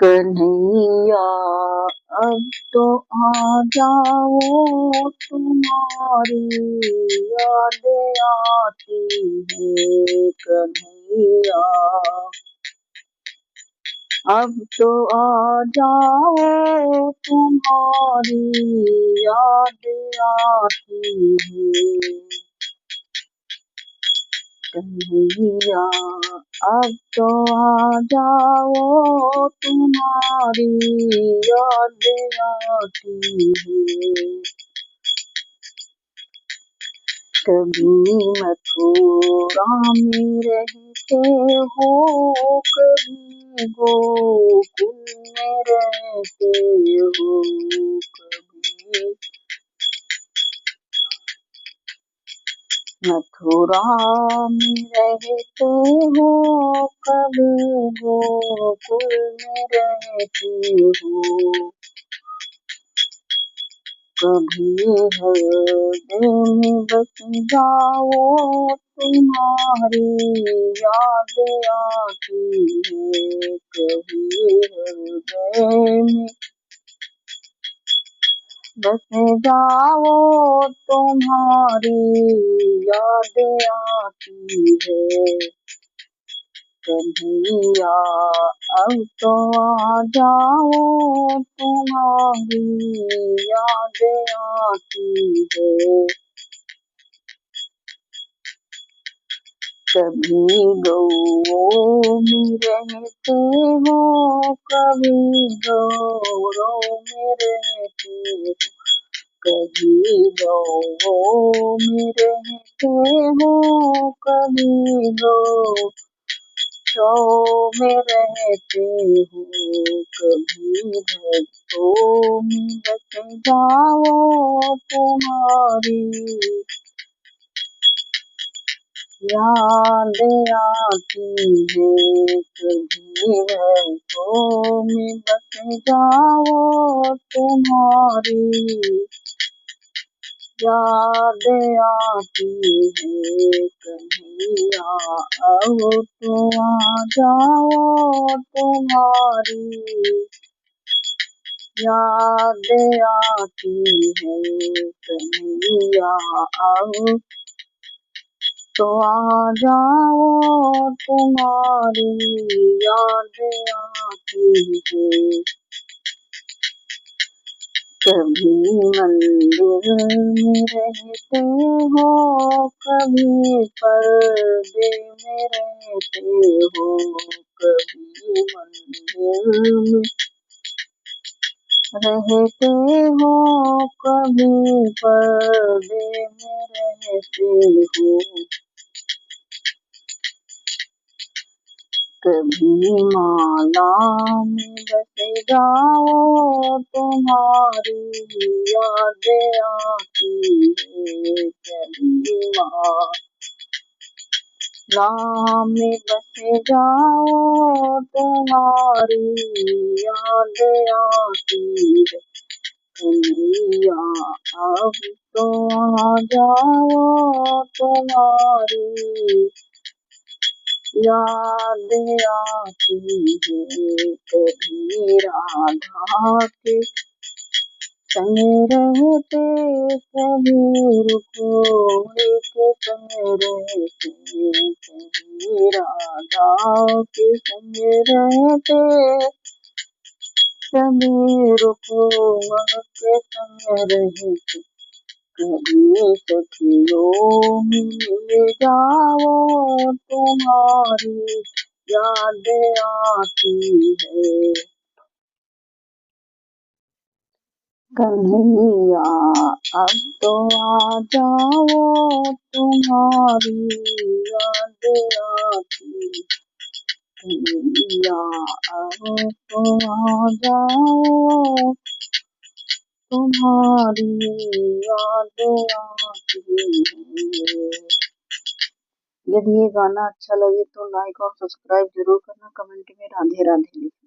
कन्हैया अब तो आ जाओ, तुम्हारी याद आती है कन्हैया। अब तो आ जाओ, तुम्हारी याद आती है कन्हैया। अब तो आ जाओ, तुम्हारी याद आती है। कभी मथुरा में रहते हो, कभी गोकुल में रहते हो, कभी मथुरा में रहते हो, कभी गोकुल में रहते हो, कभी हृदय में बस जाओ, तुम्हारी याद आती है। कभी हृदय में बस जाओ, तुम्हारी याद आती है कन्हैया। अब तो आ जाओ, तुम्हारी याद आती है। कभी गौओं में रहते हो, कभी गौरों में रहते हो, कभी गौओं में रहते हो, कभी गौ में रहते हो, कभी भक्तों में बस जाओ, तुम्हारी याद आती है। कभी भक्तों में बस जाओ, तुम्हारी याद आती है कन्हैया। अब तो आ जाओ, तुम्हारी याद आती है कन्हैया। अब तो आ जाओ, तुम्हारी याद आती है। कभी मंदिर में रहते हो, कभी पर्दे में रहते हो, कभी मंदिर में रहते हो, कभी पर्दे में रहते हो, कभी माला में बस जाओ, तुम्हारी याद आती है। कभी माला में बस जाओ, तुम्हारी याद आती है कन्हैया। अब तो आ जाओ, तुम्हारी याद आती है। कभी राधा के संग रहते, कभी रुक्मिणी के संग रहते, कभी राधा के संग रहते, कभी रुक्मिणी के संग रहते, कभी सखियों में मिल जाओ, तुम्हारी याद आती है कन्हैया। अब तो आ जाओ, तुम्हारी याद आती कन्हैया। अब तो आ जाओ, तुम्हारी याद आती है। यदि ये गाना अच्छा लगे तो लाइक और सब्सक्राइब जरूर करना, कमेंट में राधे राधे लिखना।